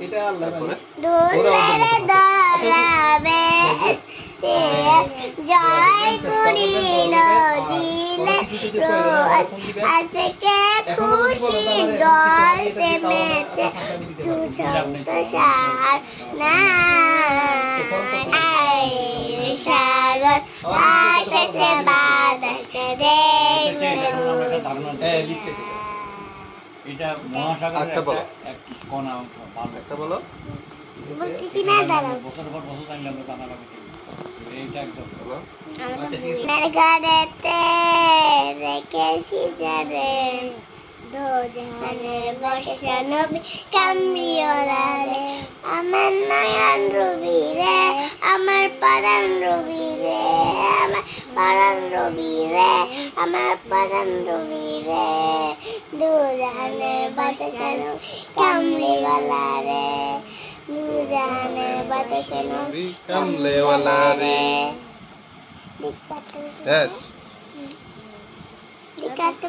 এটা আল্লাহ জয় করিল দিলে রোজ আজকে খুশি ডল তেমেছে সুশান্ত সার নাই সাগর আশেষে বাতাসে দেখবে এটা মহাসাগরের একটা কোনা অংশ। একটা বলো বলতেছি না দাঁড়াও বছর পর বছর জানলে আমরা জানা লাগে এইটা একদম বলো নরগড়েতে রেখেছি যারে দো জাহানের বর্ষা নবী কামড়িওলা রে আমার নয়ন রবি রে আমার পরাণ রবি রে আমার পরাণ রবি রে আমার পরাণ রবি রে দো জাহানের বর্ষা নবী কামড়িওলা রে দো জাহানের বর্ষা নবী কামড়িওলা রে Yes. Dikata